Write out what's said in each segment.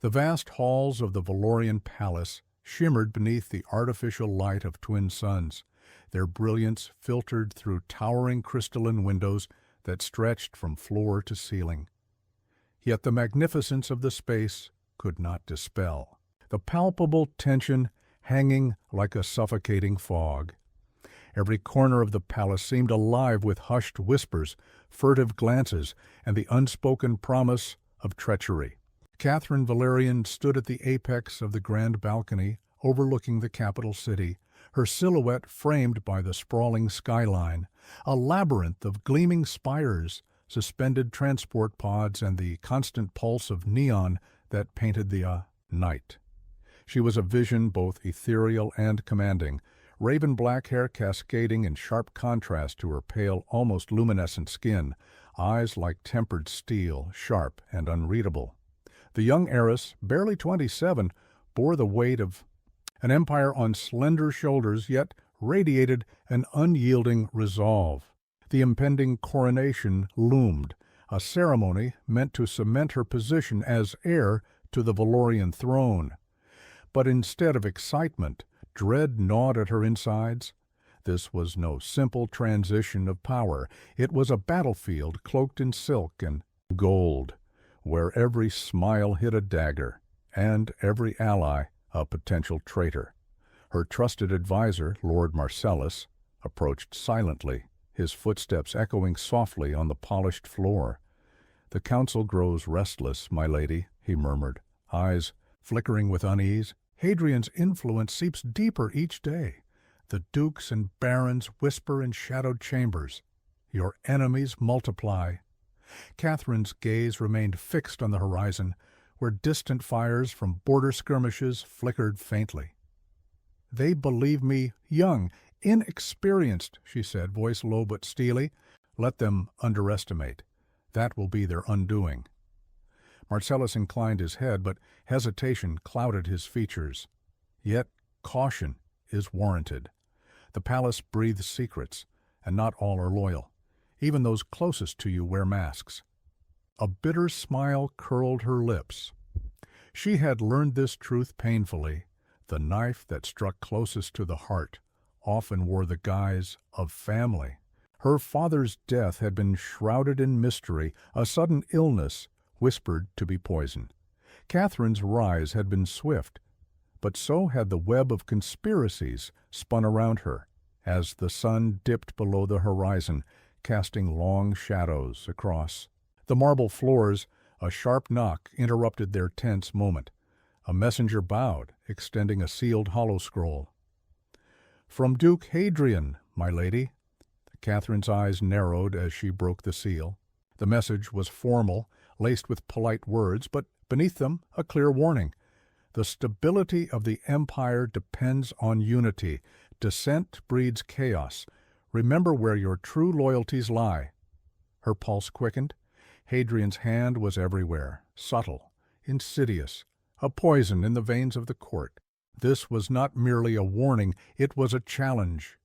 The vast halls of the Valerian palace shimmered beneath the artificial light of twin suns, their brilliance filtered through towering crystalline windows that stretched from floor to ceiling. Yet the magnificence of the space could not dispel the palpable tension hanging like a suffocating fog. Every corner of the palace seemed alive with hushed whispers, furtive glances, and the unspoken promise of treachery. Katherine Valerian stood at the apex of the grand balcony overlooking the capital city, her silhouette framed by the sprawling skyline, a labyrinth of gleaming spires, suspended transport pods, and the constant pulse of neon that painted the night. She was a vision both ethereal and commanding, raven black hair cascading in sharp contrast to her pale, almost luminescent skin, eyes like tempered steel, sharp and unreadable. The young heiress, barely 27, bore the weight of an empire on slender shoulders, yet radiated an unyielding resolve. The impending coronation loomed, a ceremony meant to cement her position as heir to the Valerian throne. But instead of excitement, dread gnawed at her insides. This was no simple transition of power. It was a battlefield cloaked in silk and gold, where every smile hid a dagger, and every ally a potential traitor. Her trusted adviser, Lord Marcellus, approached silently, his footsteps echoing softly on the polished floor. "The council grows restless, my lady," he murmured, eyes flickering with unease. "Hadrian's influence seeps deeper each day. The dukes and barons whisper in shadowed chambers. Your enemies multiply." Catherine's gaze remained fixed on the horizon, where distant fires from border skirmishes flickered faintly. "They believe me young, inexperienced," she said, voice low but steely. "Let them underestimate. That will be their undoing." Marcellus inclined his head, but hesitation clouded his features. Yet caution is warranted. The palace breathes secrets, and not all are loyal. Even those closest to you wear masks. A bitter smile curled her lips. She had learned this truth painfully. The knife that struck closest to the heart often wore the guise of family. Her father's death had been shrouded in mystery, a sudden illness whispered to be poison. Catherine's rise had been swift, but so had the web of conspiracies spun around her, as the sun dipped below the horizon, casting long shadows across the marble floors. A sharp knock interrupted their tense moment. A messenger bowed, extending a sealed hollow scroll. "From Duke Hadrian, my lady." Catherine's eyes narrowed as she broke the seal. The message was formal, laced with polite words, but beneath them a clear warning. "The stability of the empire depends on unity. Dissent breeds chaos. Remember where your true loyalties lie." Her pulse quickened. Hadrian's hand was everywhere, subtle, insidious, a poison in the veins of the court. This was not merely a warning, it was a challenge.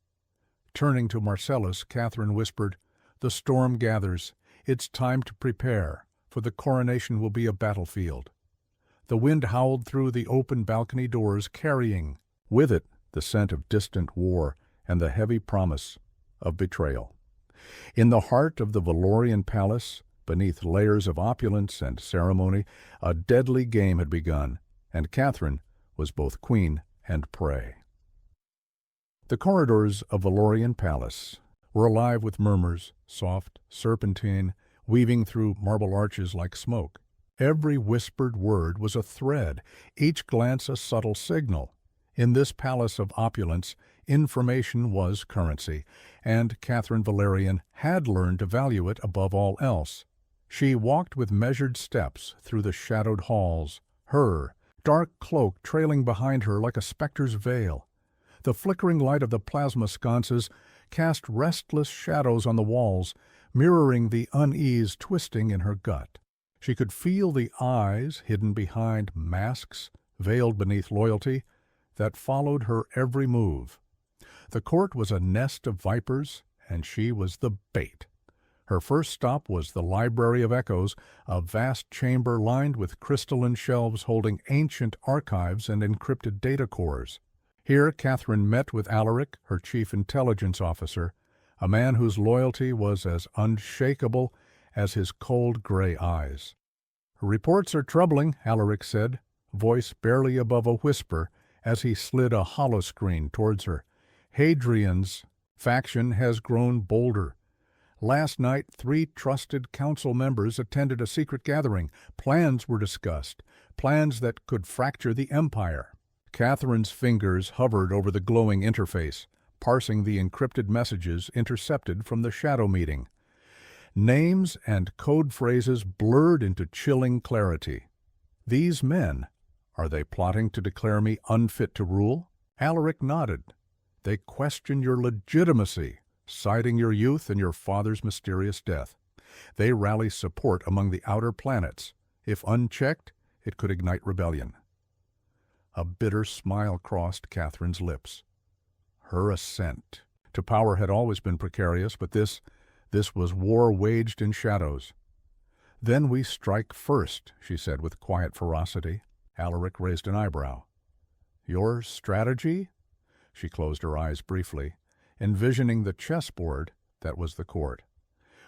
Turning to Marcellus, Katherine whispered, "The storm gathers. It's time to prepare, for the coronation will be a battlefield." The wind howled through the open balcony doors, carrying with it the scent of distant war and the heavy promise of betrayal. In the heart of the Valerian palace, beneath layers of opulence and ceremony, a deadly game had begun, and Katherine was both queen and prey. The corridors of Valerian palace were alive with murmurs, soft, serpentine, weaving through marble arches like smoke. Every whispered word was a thread, each glance a subtle signal. In this palace of opulence, information was currency, and Katherine Valerian had learned to value it above all else. She walked with measured steps through the shadowed halls, her dark cloak trailing behind her like a specter's veil. The flickering light of the plasma sconces cast restless shadows on the walls, mirroring the unease twisting in her gut. She could feel the eyes, hidden behind masks, veiled beneath loyalty, that followed her every move. The court was a nest of vipers, and she was the bait. Her first stop was the Library of Echoes, a vast chamber lined with crystalline shelves holding ancient archives and encrypted data cores. Here Katherine met with Alaric, her chief intelligence officer, a man whose loyalty was as unshakable as his cold gray eyes. "Reports are troubling," Alaric said, voice barely above a whisper, as he slid a holoscreen towards her. "Hadrian's faction has grown bolder. Last night, 3 trusted council members attended a secret gathering. Plans were discussed, plans that could fracture the empire." Katherine's fingers hovered over the glowing interface, parsing the encrypted messages intercepted from the shadow meeting. Names and code phrases blurred into chilling clarity. "These men, are they plotting to declare me unfit to rule?" Alaric nodded. "They question your legitimacy, citing your youth and your father's mysterious death. They rally support among the outer planets. If unchecked, it could ignite rebellion." A bitter smile crossed Katherine's lips. Her ascent to power had always been precarious, but this was war waged in shadows. "Then we strike first," she said with quiet ferocity. Alaric raised an eyebrow. "Your strategy?" She closed her eyes briefly, envisioning the chessboard that was the court.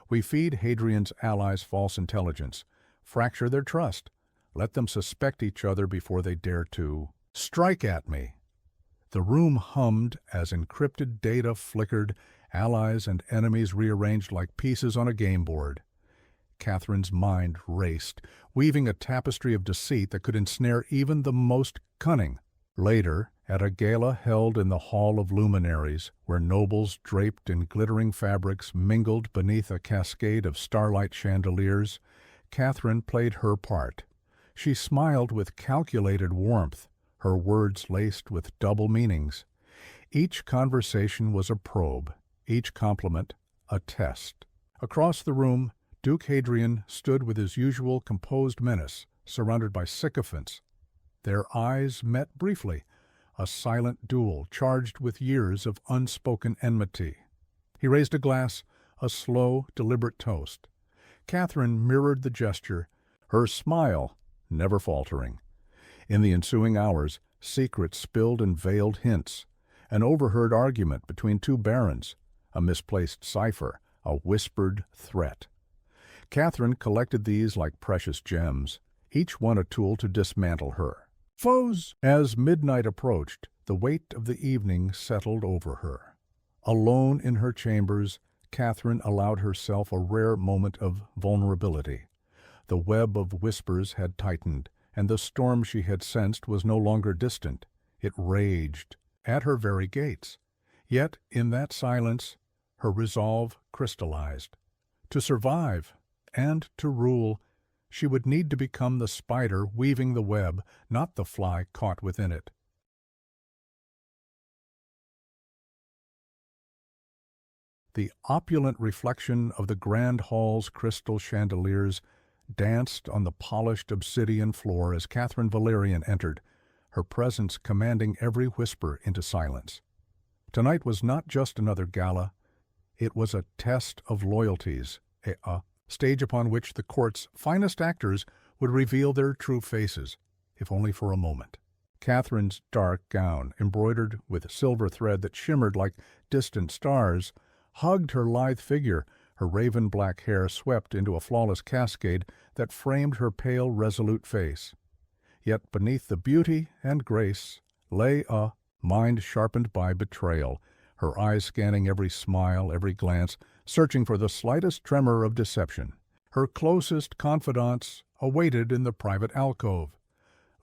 "We feed Hadrian's allies false intelligence, fracture their trust, let them suspect each other before they dare to strike at me." The room hummed as encrypted data flickered, allies and enemies rearranged like pieces on a game board. Katherine's mind raced, weaving a tapestry of deceit that could ensnare even the most cunning. Later, at a gala held in the Hall of Luminaries, where nobles draped in glittering fabrics mingled beneath a cascade of starlight chandeliers, Katherine played her part. She smiled with calculated warmth, her words laced with double meanings. Each conversation was a probe, each compliment a test. Across the room, Duke Hadrian stood with his usual composed menace, surrounded by sycophants. Their eyes met briefly, a silent duel charged with years of unspoken enmity. He raised a glass, a slow, deliberate toast. Katherine mirrored the gesture, her smile never faltering. In the ensuing hours, secrets spilled in veiled hints, an overheard argument between 2 barons, a misplaced cipher, a whispered threat. Katherine collected these like precious gems, each one a tool to dismantle her foes. As midnight approached, the weight of the evening settled over her. Alone in her chambers, Katherine allowed herself a rare moment of vulnerability. The web of whispers had tightened, and the storm she had sensed was no longer distant. It raged at her very gates. Yet, in that silence, her resolve crystallized. To survive and to rule, she would need to become the spider weaving the web, not the fly caught within it. The opulent reflection of the grand hall's crystal chandeliers danced on the polished obsidian floor as Katherine Valerian entered, her presence commanding every whisper into silence. Tonight was not just another gala. It was a test of loyalties, a stage upon which the court's finest actors would reveal their true faces, if only for a moment. Katherine's dark gown, embroidered with silver thread that shimmered like distant stars, hugged her lithe figure, her raven-black hair swept into a flawless cascade that framed her pale, resolute face. Yet beneath the beauty and grace lay a mind sharpened by betrayal, her eyes scanning every smile, every glance, searching for the slightest tremor of deception. Her closest confidants awaited in the private alcove.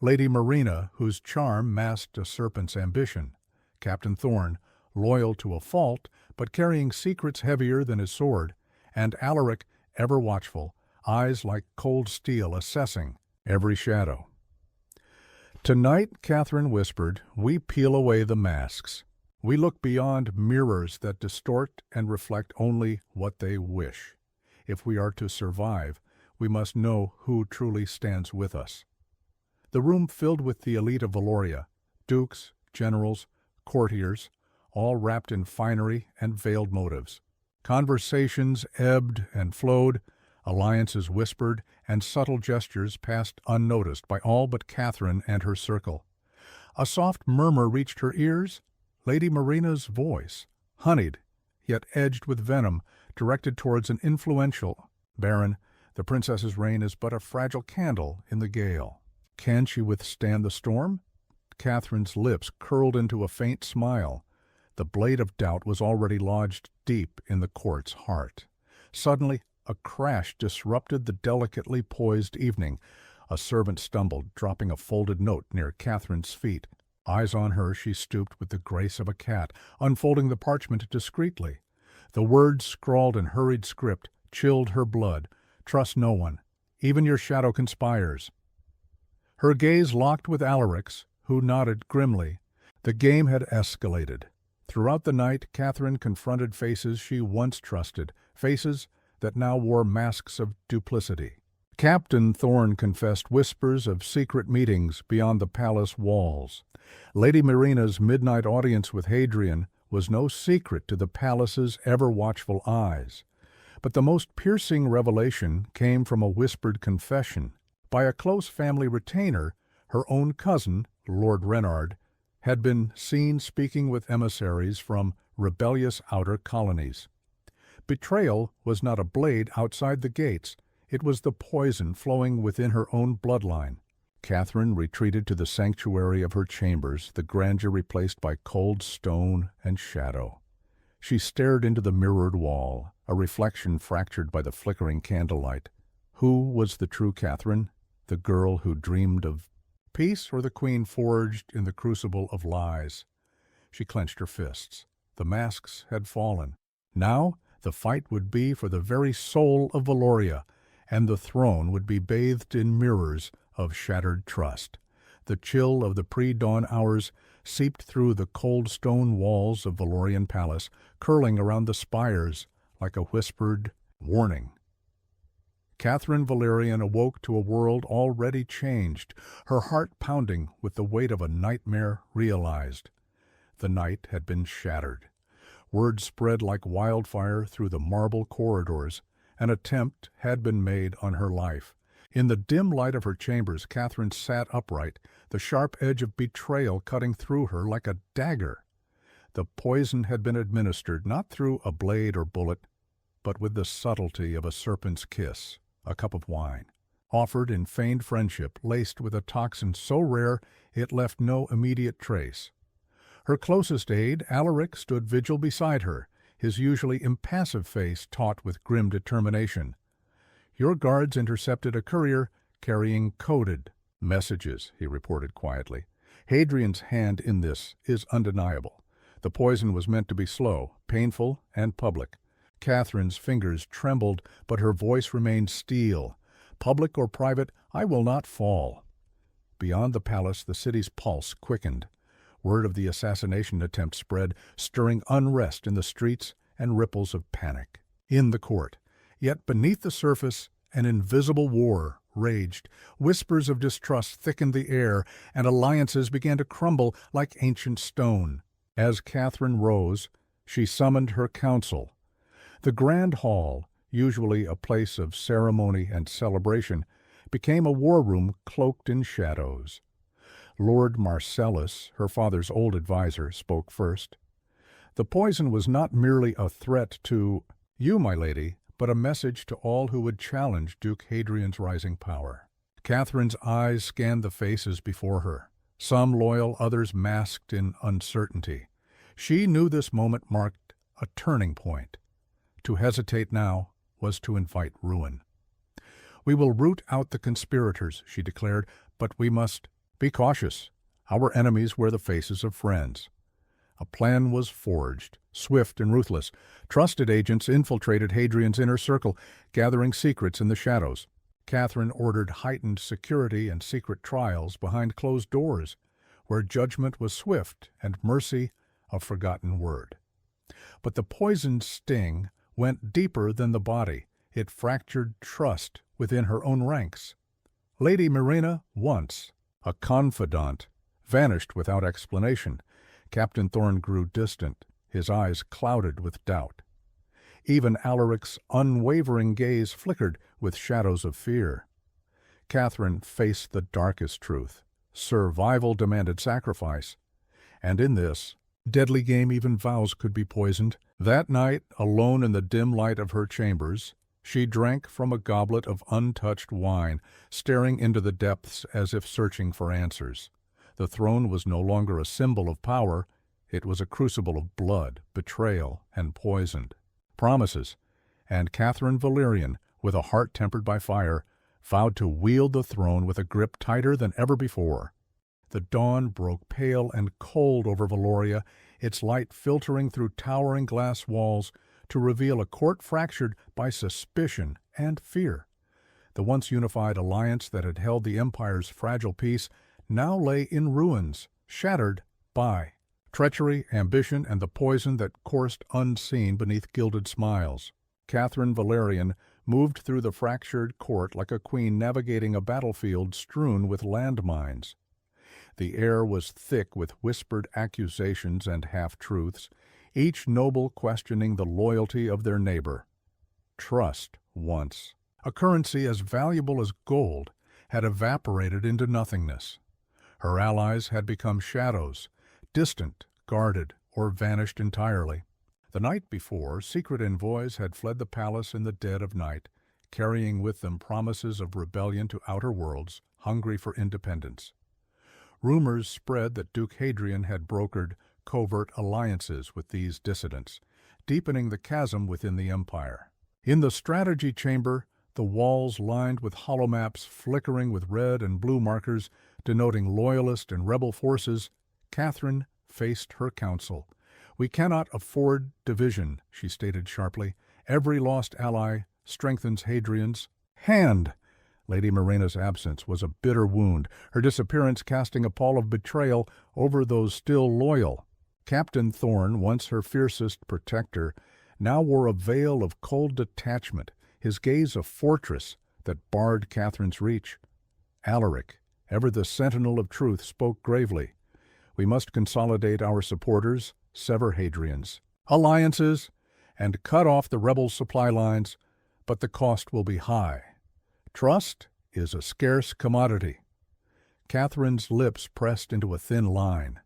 Lady Marina, whose charm masked a serpent's ambition. Captain Thorne, loyal to a fault, but carrying secrets heavier than his sword. And Alaric, ever watchful, eyes like cold steel assessing every shadow. "Tonight," Katherine whispered, "we peel away the masks. We look beyond mirrors that distort and reflect only what they wish. If we are to survive, we must know who truly stands with us." The room filled with the elite of Valoria, dukes, generals, courtiers, all wrapped in finery and veiled motives. Conversations ebbed and flowed, alliances whispered, and subtle gestures passed unnoticed by all but Katherine and her circle. A soft murmur reached her ears, Lady Marina's voice, honeyed, yet edged with venom, directed towards an influential Baron. The princess's reign is but a fragile candle in the gale. Can she withstand the storm? Catherine's lips curled into a faint smile. The blade of doubt was already lodged deep in the court's heart. Suddenly, a crash disrupted the delicately poised evening. A servant stumbled, dropping a folded note near Catherine's feet. Eyes on her, she stooped with the grace of a cat, unfolding the parchment discreetly. The words, scrawled in hurried script, chilled her blood. Trust no one. Even your shadow conspires. Her gaze locked with Alaric's, who nodded grimly. The game had escalated. Throughout the night, Katherine confronted faces she once trusted, faces that now wore masks of duplicity. Captain Thorne confessed whispers of secret meetings beyond the palace walls. Lady Marina's midnight audience with Hadrian was no secret to the palace's ever-watchful eyes. But the most piercing revelation came from a whispered confession. By a close family retainer, her own cousin, Lord Reynard, had been seen speaking with emissaries from rebellious outer colonies. Betrayal was not a blade outside the gates. It was the poison flowing within her own bloodline. Katherine retreated to the sanctuary of her chambers, the grandeur replaced by cold stone and shadow. She stared into the mirrored wall, a reflection fractured by the flickering candlelight. Who was the true Katherine? The girl who dreamed of peace, or the queen forged in the crucible of lies? She clenched her fists. The masks had fallen. Now the fight would be for the very soul of Valoria, and the throne would be bathed in mirrors of shattered trust. The chill of the pre-dawn hours seeped through the cold stone walls of Valorian Palace, curling around the spires like a whispered warning. Katherine Valerian awoke to a world already changed, her heart pounding with the weight of a nightmare realized. The night had been shattered. Word spread like wildfire through the marble corridors. An attempt had been made on her life. In the dim light of her chambers, Katherine sat upright, the sharp edge of betrayal cutting through her like a dagger. The poison had been administered, not through a blade or bullet, but with the subtlety of a serpent's kiss. A cup of wine, offered in feigned friendship, laced with a toxin so rare it left no immediate trace. Her closest aide, Alaric, stood vigil beside her, his usually impassive face taut with grim determination. Your guards intercepted a courier carrying coded messages, he reported quietly. Hadrian's hand in this is undeniable. The poison was meant to be slow, painful, and public. Catherine's fingers trembled, but her voice remained steel. Public or private, I will not fall. Beyond the palace, the city's pulse quickened. Word of the assassination attempt spread, stirring unrest in the streets and ripples of panic. In the court, yet beneath the surface, an invisible war raged. Whispers of distrust thickened the air, and alliances began to crumble like ancient stone. As Katherine rose, she summoned her council. The grand hall, usually a place of ceremony and celebration, became a war room cloaked in shadows. Lord Marcellus, her father's old adviser, spoke first. The poison was not merely a threat to you, my lady, but a message to all who would challenge Duke Hadrian's rising power. Catherine's eyes scanned the faces before her, some loyal, others masked in uncertainty. She knew this moment marked a turning point. To hesitate now was to invite ruin. We will root out the conspirators, she declared, but we must be cautious. Our enemies wear the faces of friends. A plan was forged, swift and ruthless. Trusted agents infiltrated Hadrian's inner circle, gathering secrets in the shadows. Katherine ordered heightened security and secret trials behind closed doors, where judgment was swift and mercy a forgotten word. But the poisoned sting went deeper than the body. It fractured trust within her own ranks. Lady Marina, once a confidant, vanished without explanation. Captain Thorne grew distant, his eyes clouded with doubt. Even Alaric's unwavering gaze flickered with shadows of fear. Katherine faced the darkest truth. Survival demanded sacrifice. And in this deadly game, even vows could be poisoned. That night, alone in the dim light of her chambers, she drank from a goblet of untouched wine, staring into the depths as if searching for answers. The throne was no longer a symbol of power. It was a crucible of blood, betrayal, and poison. Promises, and Katherine Valerian, with a heart tempered by fire, vowed to wield the throne with a grip tighter than ever before. The dawn broke pale and cold over Valoria, its light filtering through towering glass walls to reveal a court fractured by suspicion and fear. The once unified alliance that had held the Empire's fragile peace now lay in ruins, shattered by treachery, ambition, and the poison that coursed unseen beneath gilded smiles. Katherine Valerian moved through the fractured court like a queen navigating a battlefield strewn with landmines. The air was thick with whispered accusations and half-truths, each noble questioning the loyalty of their neighbor. Trust, once a currency as valuable as gold, had evaporated into nothingness. Her allies had become shadows, distant, guarded, or vanished entirely. The night before, secret envoys had fled the palace in the dead of night, carrying with them promises of rebellion to outer worlds, hungry for independence. Rumors spread that Duke Hadrian had brokered covert alliances with these dissidents, deepening the chasm within the empire. In the strategy chamber, the walls lined with holomaps flickering with red and blue markers denoting loyalist and rebel forces, Katherine faced her council. "We cannot afford division," she stated sharply. "Every lost ally strengthens Hadrian's hand." Lady Morena's absence was a bitter wound, her disappearance casting a pall of betrayal over those still loyal. Captain Thorne, once her fiercest protector, now wore a veil of cold detachment, his gaze a fortress that barred Katherine's reach. Alaric, ever the sentinel of truth, spoke gravely. "We must consolidate our supporters, sever Hadrian's alliances, and cut off the rebel supply lines, but the cost will be high. Trust is a scarce commodity." Katherine's lips pressed into a thin line.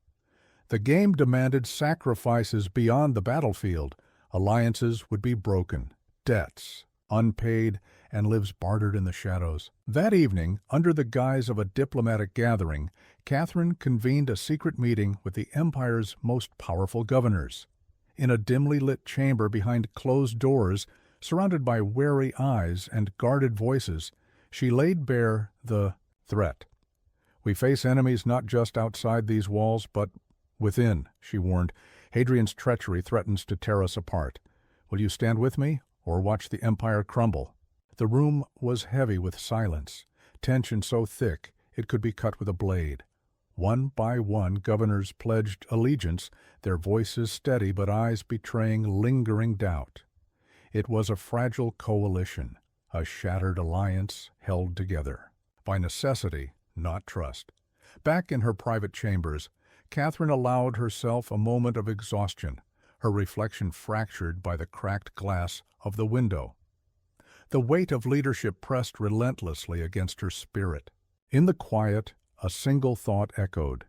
The game demanded sacrifices beyond the battlefield. Alliances would be broken, debts unpaid, and lives bartered in the shadows. That evening, under the guise of a diplomatic gathering, Katherine convened a secret meeting with the Empire's most powerful governors. In a dimly lit chamber behind closed doors, surrounded by wary eyes and guarded voices, she laid bare the threat. "We face enemies not just outside these walls, but within," she warned. "Hadrian's treachery threatens to tear us apart. Will you stand with me, or watch the Empire crumble?" The room was heavy with silence, tension so thick it could be cut with a blade. One by one, governors pledged allegiance, their voices steady but eyes betraying lingering doubt. It was a fragile coalition, a shattered alliance held together by necessity, not trust. Back in her private chambers, Katherine allowed herself a moment of exhaustion, her reflection fractured by the cracked glass of the window. The weight of leadership pressed relentlessly against her spirit. In the quiet, a single thought echoed.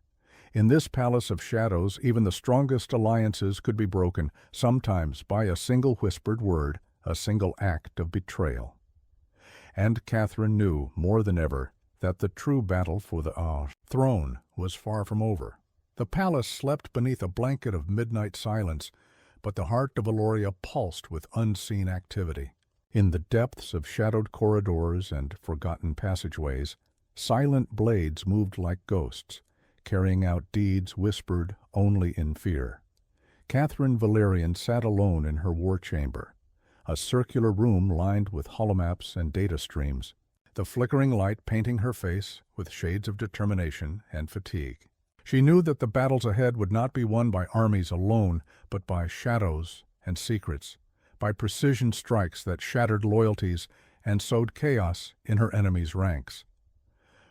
In this palace of shadows, even the strongest alliances could be broken, sometimes by a single whispered word, a single act of betrayal. And Katherine knew, more than ever, that the true battle for the throne was far from over. The palace slept beneath a blanket of midnight silence, but the heart of Valoria pulsed with unseen activity. In the depths of shadowed corridors and forgotten passageways, silent blades moved like ghosts, carrying out deeds whispered only in fear. Katherine Valerian sat alone in her war chamber, a circular room lined with holomaps and data streams, the flickering light painting her face with shades of determination and fatigue. She knew that the battles ahead would not be won by armies alone, but by shadows and secrets, by precision strikes that shattered loyalties and sowed chaos in her enemies' ranks.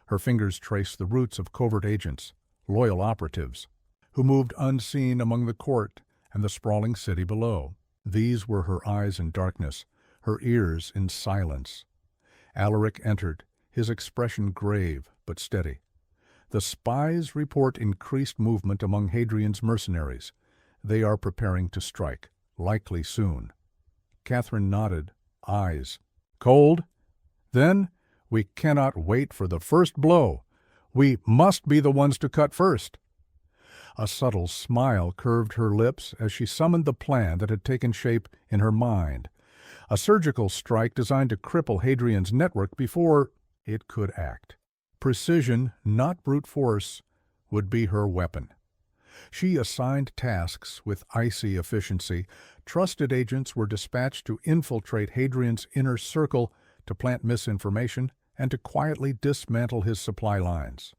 Her fingers traced the roots of covert agents, loyal operatives, who moved unseen among the court and the sprawling city below. These were her eyes in darkness, her ears in silence. Alaric entered, his expression grave but steady. The spies report increased movement among Hadrian's mercenaries. They are preparing to strike, likely soon. Katherine nodded, eyes. Cold? Then we cannot wait for the first blow. We must be the ones to cut first. A subtle smile curved her lips as she summoned the plan that had taken shape in her mind. A surgical strike designed to cripple Hadrian's network before it could act. Precision, not brute force, would be her weapon. She assigned tasks with icy efficiency. Trusted agents were dispatched to infiltrate Hadrian's inner circle, to plant misinformation, and to quietly dismantle his supply lines.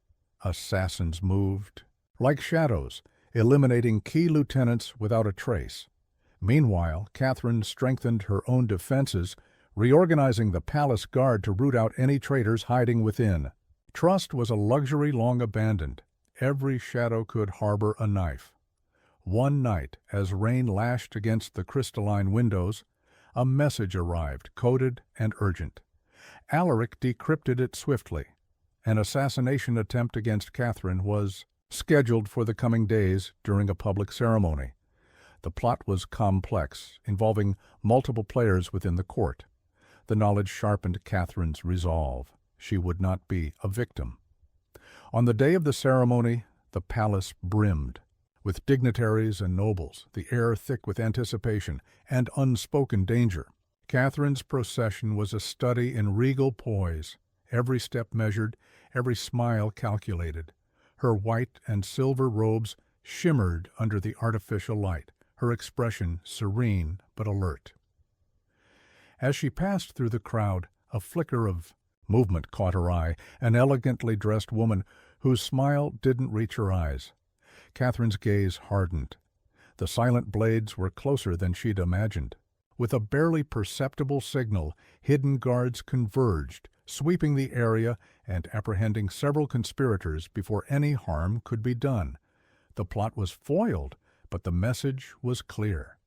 Assassins moved like shadows, eliminating key lieutenants without a trace. Meanwhile, Katherine strengthened her own defenses, reorganizing the palace guard to root out any traitors hiding within. Trust was a luxury long abandoned. Every shadow could harbor a knife. One night, as rain lashed against the crystalline windows, a message arrived, coded and urgent. Alaric decrypted it swiftly. An assassination attempt against Katherine was scheduled for the coming days during a public ceremony. The plot was complex, involving multiple players within the court. The knowledge sharpened Katherine's resolve. She would not be a victim. On the day of the ceremony, the palace brimmed with dignitaries and nobles, the air thick with anticipation and unspoken danger. Katherine's procession was a study in regal poise, every step measured, every smile calculated. Her white and silver robes shimmered under the artificial light, her expression serene but alert. As she passed through the crowd, a flicker of movement caught her eye, an elegantly dressed woman whose smile didn't reach her eyes. Katherine's gaze hardened. The silent blades were closer than she'd imagined. With a barely perceptible signal, hidden guards converged, sweeping the area and apprehending several conspirators before any harm could be done. The plot was foiled, but the message was clear.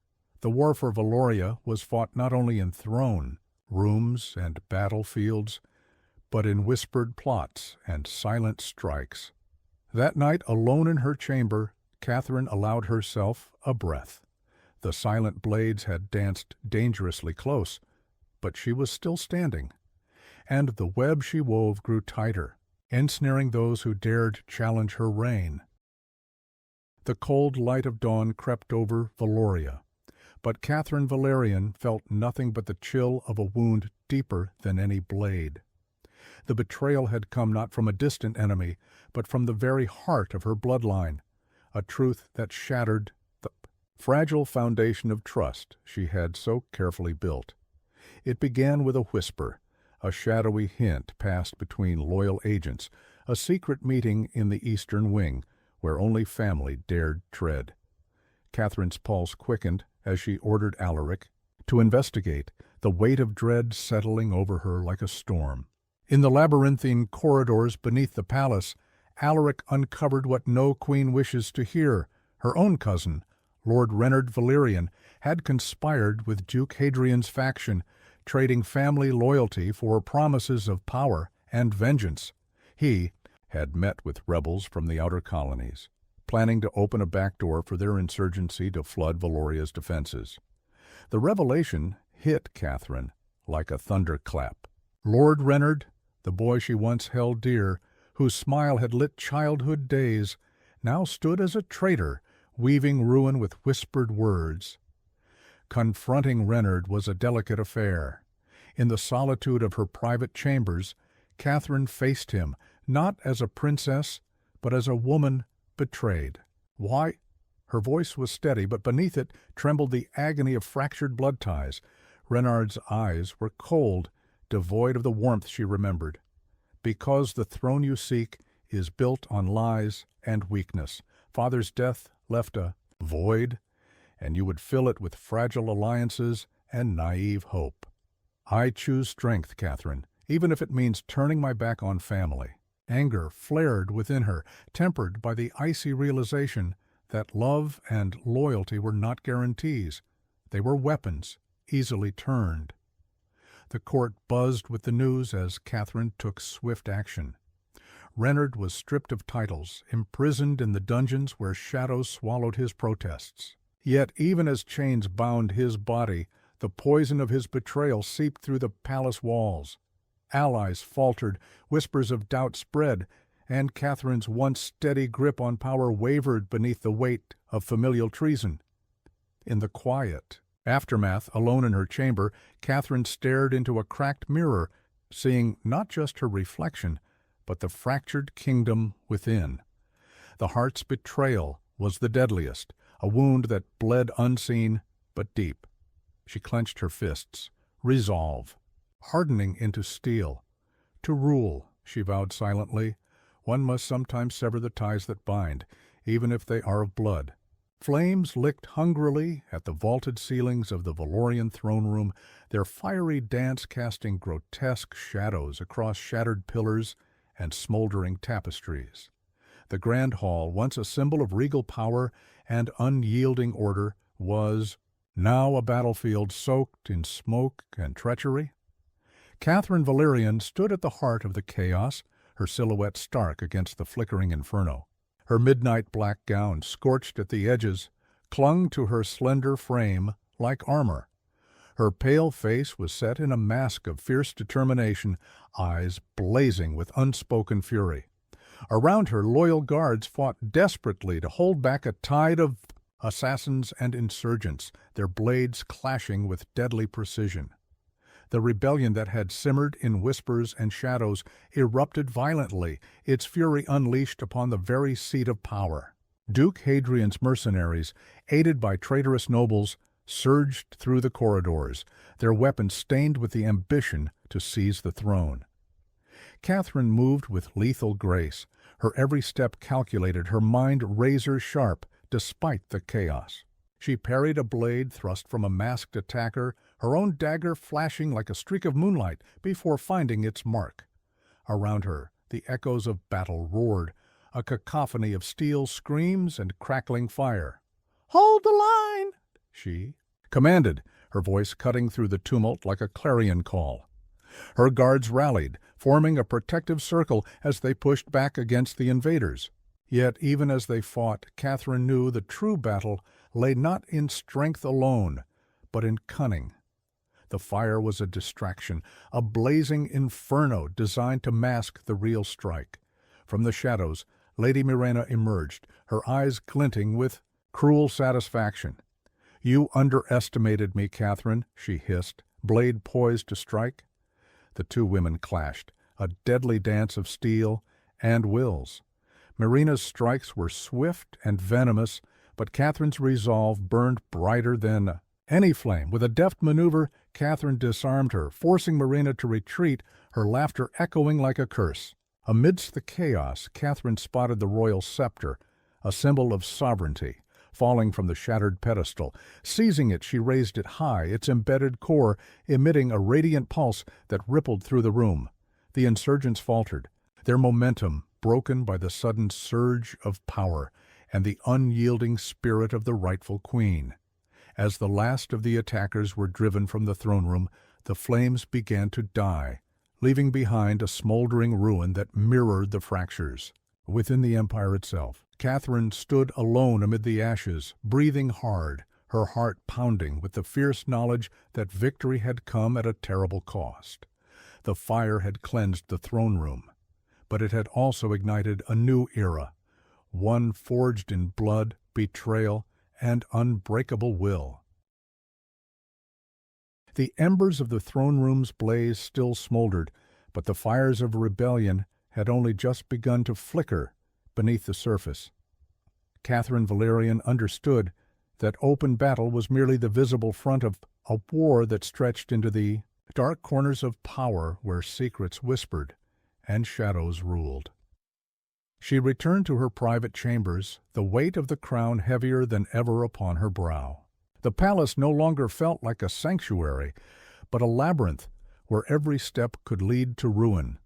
The war for Valoria was fought not only in throne rooms and battlefields, but in whispered plots and silent strikes. That night, alone in her chamber, Katherine allowed herself a breath. The silent blades had danced dangerously close, but she was still standing. And the web she wove grew tighter, ensnaring those who dared challenge her reign. The cold light of dawn crept over Valoria, but Katherine Valerian felt nothing but the chill of a wound deeper than any blade. The betrayal had come not from a distant enemy, but from the very heart of her bloodline, a truth that shattered the fragile foundation of trust she had so carefully built. It began with a whisper, a shadowy hint passed between loyal agents, a secret meeting in the eastern wing, where only family dared tread. Katherine's pulse quickened as she ordered Alaric to investigate, the weight of dread settling over her like a storm. In the labyrinthine corridors beneath the palace, Alaric uncovered what no queen wishes to hear. Her own cousin, Lord Renard Valerian, had conspired with Duke Hadrian's faction, trading family loyalty for promises of power and vengeance. He had met with rebels from the outer colonies, planning to open a backdoor for their insurgency to flood Valoria's defenses. The revelation hit Katherine like a thunderclap. Lord Renard, the boy she once held dear, whose smile had lit childhood days, now stood as a traitor, weaving ruin with whispered words. Confronting Renard was a delicate affair. In the solitude of her private chambers, Katherine faced him, not as a princess, but as a woman betrayed. Why? Her voice was steady, but beneath it trembled the agony of fractured blood ties. Renard's eyes were cold, devoid of the warmth she remembered. Because the throne you seek is built on lies and weakness. Father's death left a void, and you would fill it with fragile alliances and naive hope. I choose strength, Katherine, even if it means turning my back on family. Anger flared within her, tempered by the icy realization that love and loyalty were not guarantees. They were weapons, easily turned. The court buzzed with the news as Katherine took swift action. Reynard was stripped of titles, imprisoned in the dungeons where shadows swallowed his protests. Yet even as chains bound his body, the poison of his betrayal seeped through the palace walls. Allies faltered, whispers of doubt spread, and Katherine's once steady grip on power wavered beneath the weight of familial treason. In the quiet aftermath, alone in her chamber, Katherine stared into a cracked mirror, seeing not just her reflection, but the fractured kingdom within. The heart's betrayal was the deadliest, a wound that bled unseen but deep. She clenched her fists. Resolve, hardening into steel. To rule, she vowed silently, one must sometimes sever the ties that bind, even if they are of blood. Flames licked hungrily at the vaulted ceilings of the Valerian throne room, their fiery dance casting grotesque shadows across shattered pillars and smoldering tapestries. The grand hall, once a symbol of regal power and unyielding order, was now a battlefield soaked in smoke and treachery. Katherine Valerian stood at the heart of the chaos, her silhouette stark against the flickering inferno. Her midnight black gown, scorched at the edges, clung to her slender frame like armor. Her pale face was set in a mask of fierce determination, eyes blazing with unspoken fury. Around her, loyal guards fought desperately to hold back a tide of assassins and insurgents, their blades clashing with deadly precision. The rebellion that had simmered in whispers and shadows erupted violently, its fury unleashed upon the very seat of power. Duke Hadrian's mercenaries, aided by traitorous nobles, surged through the corridors, their weapons stained with the ambition to seize the throne. Katherine moved with lethal grace, her every step calculated, her mind razor-sharp despite the chaos. She parried a blade thrust from a masked attacker, her own dagger flashing like a streak of moonlight before finding its mark. Around her, the echoes of battle roared, a cacophony of steel screams and crackling fire. "Hold the line!" she commanded, her voice cutting through the tumult like a clarion call. Her guards rallied, forming a protective circle as they pushed back against the invaders. Yet even as they fought, Katherine knew the true battle lay not in strength alone, but in cunning. The fire was a distraction, a blazing inferno designed to mask the real strike. From the shadows, Lady Mirena emerged, her eyes glinting with cruel satisfaction. "You underestimated me, Katherine," she hissed, blade poised to strike. The two women clashed, a deadly dance of steel and wills. Mirena's strikes were swift and venomous, but Katherine's resolve burned brighter than any flame. With a deft maneuver, Katherine disarmed her, forcing Mirena to retreat, her laughter echoing like a curse. Amidst the chaos, Katherine spotted the royal scepter, a symbol of sovereignty, falling from the shattered pedestal. Seizing it, she raised it high, its embedded core emitting a radiant pulse that rippled through the room. The insurgents faltered, their momentum broken by the sudden surge of power and the unyielding spirit of the rightful queen. As the last of the attackers were driven from the throne room, the flames began to die, leaving behind a smoldering ruin that mirrored the fractures. Within the empire itself, Katherine stood alone amid the ashes, breathing hard, her heart pounding with the fierce knowledge that victory had come at a terrible cost. The fire had cleansed the throne room, but it had also ignited a new era, one forged in blood, betrayal, and unbreakable will. The embers of the throne room's blaze still smoldered, but the fires of rebellion had only just begun to flicker beneath the surface. Katherine Valerian understood that open battle was merely the visible front of a war that stretched into the dark corners of power where secrets whispered and shadows ruled. She returned to her private chambers, the weight of the crown heavier than ever upon her brow. The palace no longer felt like a sanctuary, but a labyrinth where every step could lead to ruin.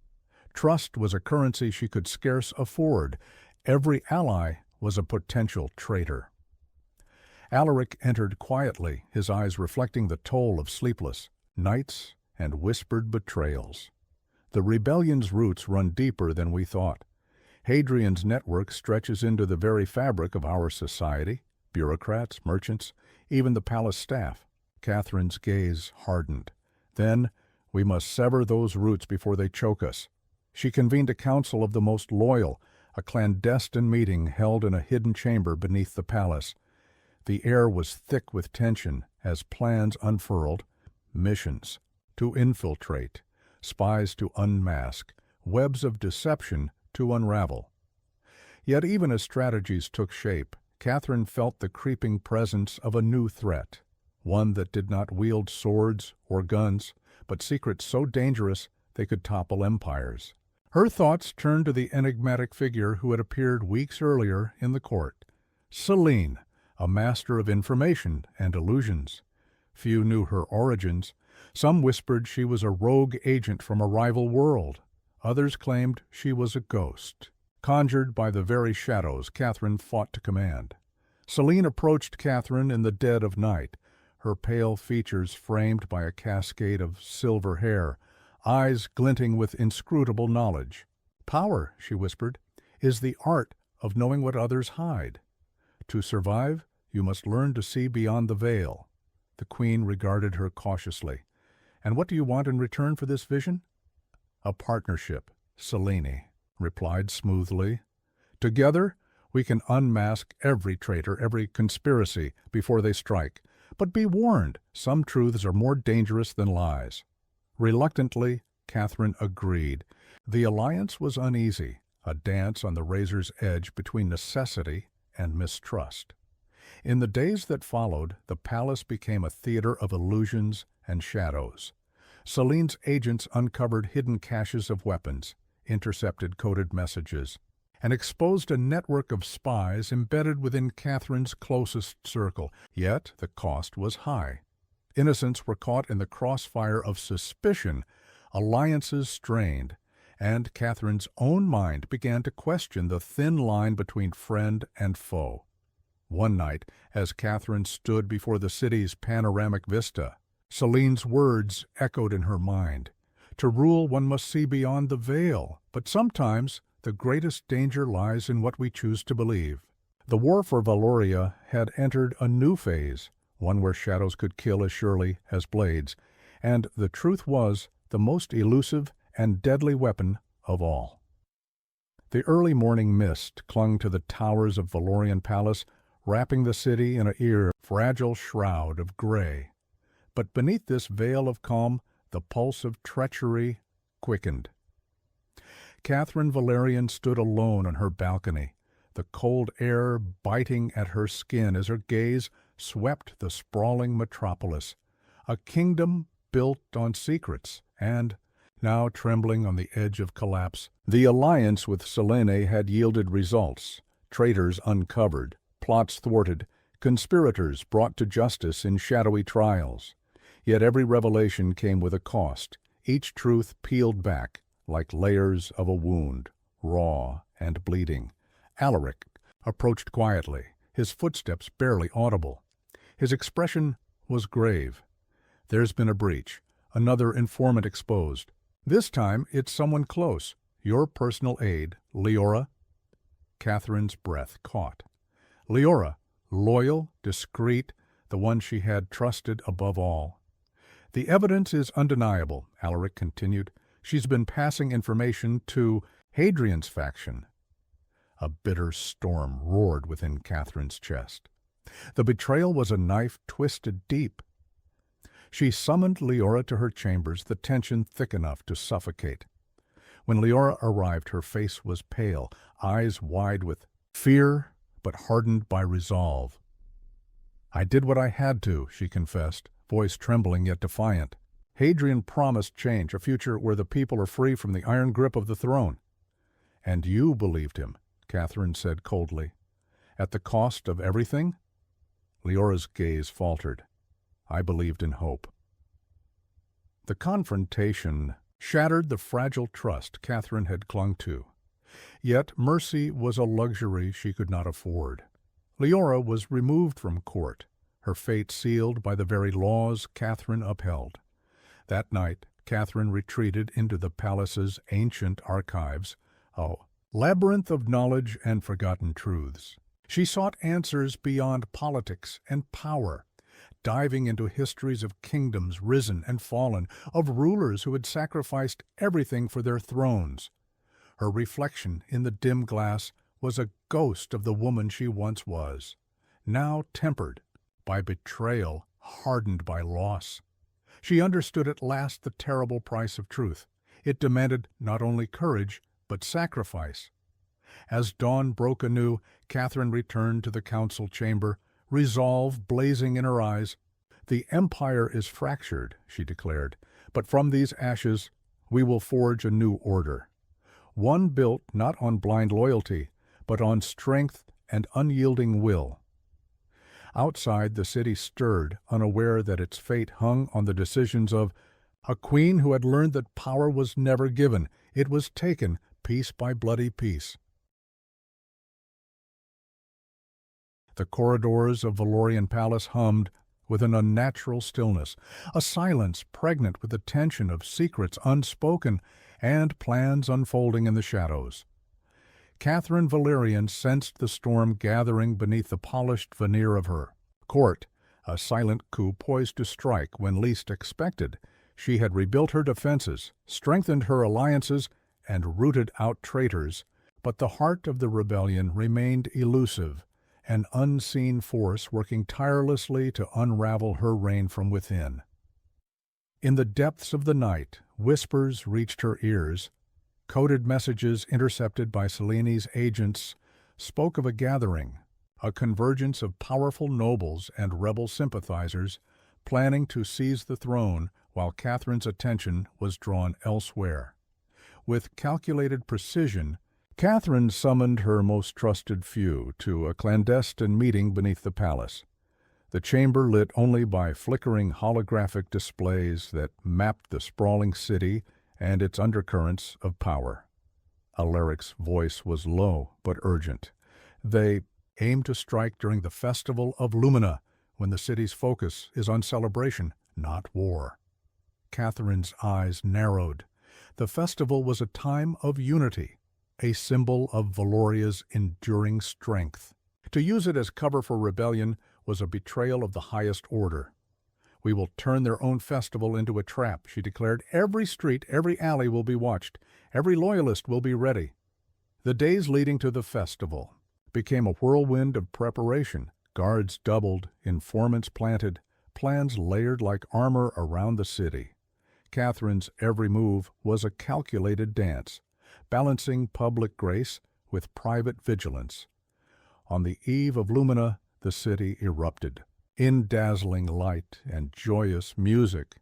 Trust was a currency she could scarce afford. Every ally was a potential traitor. Alaric entered quietly, his eyes reflecting the toll of sleepless nights and whispered betrayals. The rebellion's roots run deeper than we thought. Hadrian's network stretches into the very fabric of our society, bureaucrats, merchants, even the palace staff. Catherine's gaze hardened. Then, we must sever those roots before they choke us. She convened a council of the most loyal, a clandestine meeting held in a hidden chamber beneath the palace. The air was thick with tension as plans unfurled, missions to infiltrate, spies to unmask, webs of deception to unravel. Yet even as strategies took shape, Catherine felt the creeping presence of a new threat, one that did not wield swords or guns, but secrets so dangerous they could topple empires. Her thoughts turned to the enigmatic figure who had appeared weeks earlier in the court, Selene, a master of information and illusions. Few knew her origins. Some whispered she was a rogue agent from a rival world. Others claimed she was a ghost, conjured by the very shadows Catherine fought to command. Selene approached Catherine in the dead of night, her pale features framed by a cascade of silver hair, eyes glinting with inscrutable knowledge. "Power," she whispered, "is the art of knowing what others hide. To survive, you must learn to see beyond the veil." The queen regarded her cautiously. "And what do you want in return for this vision?" "A partnership," Selene replied smoothly. "Together, we can unmask every traitor, every conspiracy, before they strike. But be warned, some truths are more dangerous than lies." Reluctantly, Catherine agreed. The alliance was uneasy, a dance on the razor's edge between necessity and mistrust. In the days that followed, the palace became a theater of illusions and shadows. Selene's agents uncovered hidden caches of weapons, intercepted coded messages, and exposed a network of spies embedded within Catherine's closest circle. Yet the cost was high. Innocents were caught in the crossfire of suspicion, alliances strained, and Catherine's own mind began to question the thin line between friend and foe. One night, as Catherine stood before the city's panoramic vista, Selene's words echoed in her mind. To rule, one must see beyond the veil, but sometimes the greatest danger lies in what we choose to believe. The war for Valoria had entered a new phase, one where shadows could kill as surely as blades, and the truth was the most elusive and deadly weapon of all. The early morning mist clung to the towers of Valorian Palace, wrapping the city in a fragile shroud of gray. But beneath this veil of calm, the pulse of treachery quickened. Katherine Valerian stood alone on her balcony, the cold air biting at her skin as her gaze swept the sprawling metropolis, a kingdom built on secrets and, now trembling on the edge of collapse. The alliance with Selene had yielded results, traitors uncovered, plots thwarted, conspirators brought to justice in shadowy trials. Yet every revelation came with a cost, each truth peeled back like layers of a wound, raw and bleeding. Alaric approached quietly, his footsteps barely audible. His expression was grave. "There's been a breach, another informant exposed. This time it's someone close, your personal aide, Leora." Catherine's breath caught. Leora, loyal, discreet, the one she had trusted above all. "The evidence is undeniable," Alaric continued. "She's been passing information to Hadrian's faction." A bitter storm roared within Catherine's chest. The betrayal was a knife twisted deep. She summoned Leora to her chambers, the tension thick enough to suffocate. When Leora arrived, her face was pale, eyes wide with fear, but hardened by resolve. "I did what I had to," she confessed, voice trembling yet defiant. "Hadrian promised change, a future where the people are free from the iron grip of the throne." "And you believed him," Catherine said coldly. "At the cost of everything?" Leora's gaze faltered. "I believed in hope." The confrontation shattered the fragile trust Catherine had clung to. Yet mercy was a luxury she could not afford. Leora was removed from court, her fate sealed by the very laws Katherine upheld. That night, Katherine retreated into the palace's ancient archives, a labyrinth of knowledge and forgotten truths. She sought answers beyond politics and power, diving into histories of kingdoms risen and fallen, of rulers who had sacrificed everything for their thrones. Her reflection in the dim glass was a ghost of the woman she once was, now tempered by betrayal, hardened by loss. She understood at last the terrible price of truth. It demanded not only courage, but sacrifice. As dawn broke anew, Katherine returned to the council chamber, resolve blazing in her eyes. "The empire is fractured," she declared, "but from these ashes we will forge a new order. One built not on blind loyalty, but on strength and unyielding will." Outside, the city stirred, unaware that its fate hung on the decisions of a queen who had learned that power was never given. It was taken piece by bloody piece. The corridors of Valerian Palace hummed with an unnatural stillness, a silence pregnant with the tension of secrets unspoken and plans unfolding in the shadows. Katherine Valerian sensed the storm gathering beneath the polished veneer of her court, a silent coup poised to strike when least expected. She had rebuilt her defenses, strengthened her alliances, and rooted out traitors, but the heart of the rebellion remained elusive, an unseen force working tirelessly to unravel her reign from within. In the depths of the night, whispers reached her ears. Coded messages intercepted by Cellini's agents spoke of a gathering, a convergence of powerful nobles and rebel sympathizers planning to seize the throne while Katherine's attention was drawn elsewhere. With calculated precision, Katherine summoned her most trusted few to a clandestine meeting beneath the palace, the chamber lit only by flickering holographic displays that mapped the sprawling city and its undercurrents of power. Alaric's voice was low but urgent. They aim to strike during the festival of Lumina, when the city's focus is on celebration, not war. Katherine's eyes narrowed. The festival was a time of unity, a symbol of Valoria's enduring strength. To use it as cover for rebellion was a betrayal of the highest order. "We will turn their own festival into a trap," she declared. "Every street, every alley will be watched. Every loyalist will be ready." The days leading to the festival became a whirlwind of preparation. Guards doubled, informants planted, plans layered like armor around the city. Katherine's every move was a calculated dance, balancing public grace with private vigilance. On the eve of Lumina, the city erupted. In dazzling light and joyous music,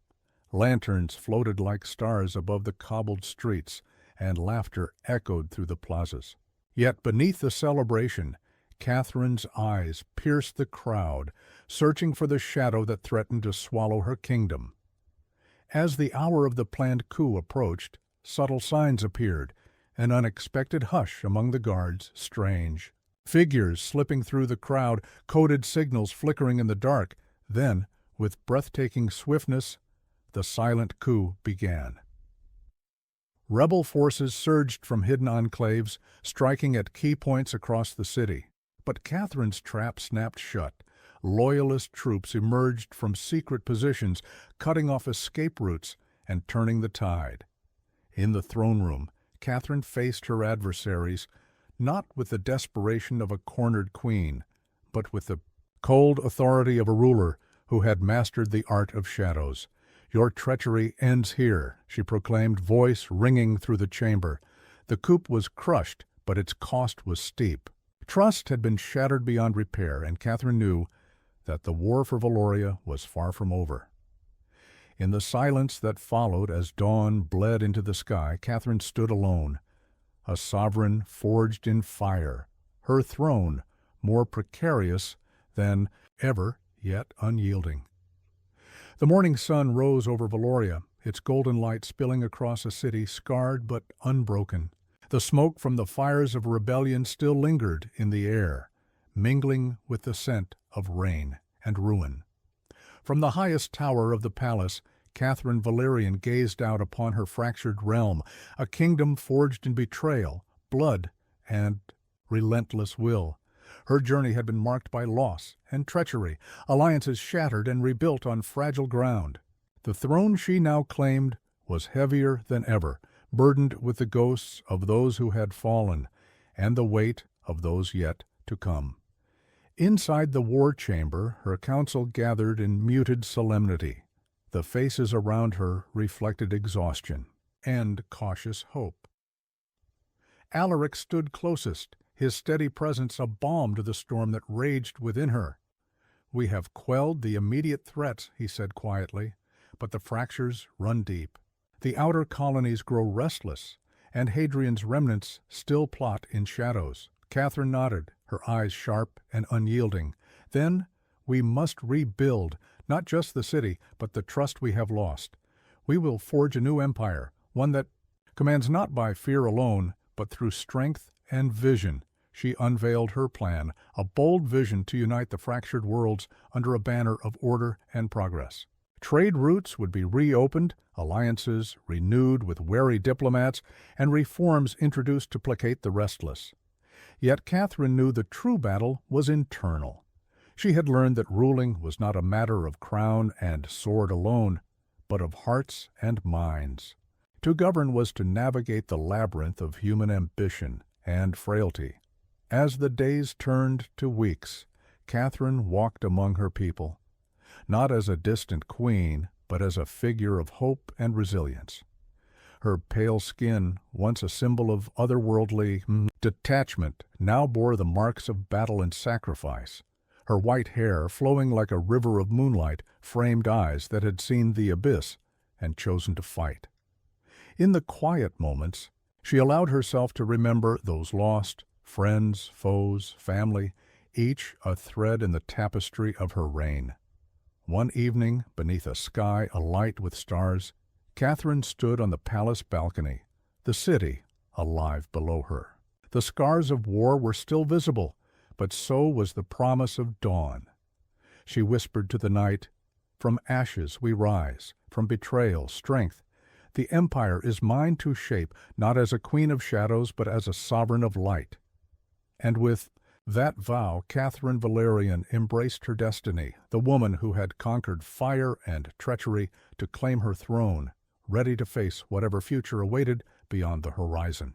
lanterns floated like stars above the cobbled streets, and laughter echoed through the plazas. Yet beneath the celebration, Katherine's eyes pierced the crowd, searching for the shadow that threatened to swallow her kingdom. As the hour of the planned coup approached, subtle signs appeared, an unexpected hush among the guards, strange. Figures slipping through the crowd, coded signals flickering in the dark. Then, with breathtaking swiftness, the silent coup began. Rebel forces surged from hidden enclaves, striking at key points across the city. But Katherine's trap snapped shut. Loyalist troops emerged from secret positions, cutting off escape routes and turning the tide. In the throne room, Katherine faced her adversaries, not with the desperation of a cornered queen, but with the cold authority of a ruler who had mastered the art of shadows. "Your treachery ends here," she proclaimed, voice ringing through the chamber. The coup was crushed, but its cost was steep. Trust had been shattered beyond repair, and Katherine knew that the war for Valoria was far from over. In the silence that followed as dawn bled into the sky, Katherine stood alone, a sovereign forged in fire, her throne more precarious than ever, yet unyielding. The morning sun rose over Valoria, its golden light spilling across a city scarred but unbroken. The smoke from the fires of rebellion still lingered in the air, mingling with the scent of rain and ruin. From the highest tower of the palace, Katherine Valerian gazed out upon her fractured realm, a kingdom forged in betrayal, blood, and relentless will. Her journey had been marked by loss and treachery, alliances shattered and rebuilt on fragile ground. The throne she now claimed was heavier than ever, burdened with the ghosts of those who had fallen, and the weight of those yet to come. Inside the war chamber, her council gathered in muted solemnity. The faces around her reflected exhaustion and cautious hope. Alaric stood closest, his steady presence a balm to the storm that raged within her. "We have quelled the immediate threats," he said quietly, "but the fractures run deep. The outer colonies grow restless, and Hadrian's remnants still plot in shadows." Katherine nodded, her eyes sharp and unyielding. "Then we must rebuild, not just the city, but the trust we have lost. We will forge a new empire, one that commands not by fear alone, but through strength and vision." She unveiled her plan, a bold vision to unite the fractured worlds under a banner of order and progress. Trade routes would be reopened, alliances renewed with wary diplomats, and reforms introduced to placate the restless. Yet Katherine knew the true battle was internal. She had learned that ruling was not a matter of crown and sword alone, but of hearts and minds. To govern was to navigate the labyrinth of human ambition and frailty. As the days turned to weeks, Katherine walked among her people, not as a distant queen, but as a figure of hope and resilience. Her pale skin, once a symbol of otherworldly detachment, now bore the marks of battle and sacrifice. Her white hair, flowing like a river of moonlight, framed eyes that had seen the abyss and chosen to fight. In the quiet moments, she allowed herself to remember those lost, friends, foes, family, each a thread in the tapestry of her reign. One evening, beneath a sky alight with stars, Katherine stood on the palace balcony, the city alive below her. The scars of war were still visible, but so was the promise of dawn. She whispered to the night, "From ashes we rise, from betrayal, strength. The empire is mine to shape, not as a queen of shadows, but as a sovereign of light." And with that vow, Katherine Valerian embraced her destiny, the woman who had conquered fire and treachery to claim her throne, ready to face whatever future awaited beyond the horizon.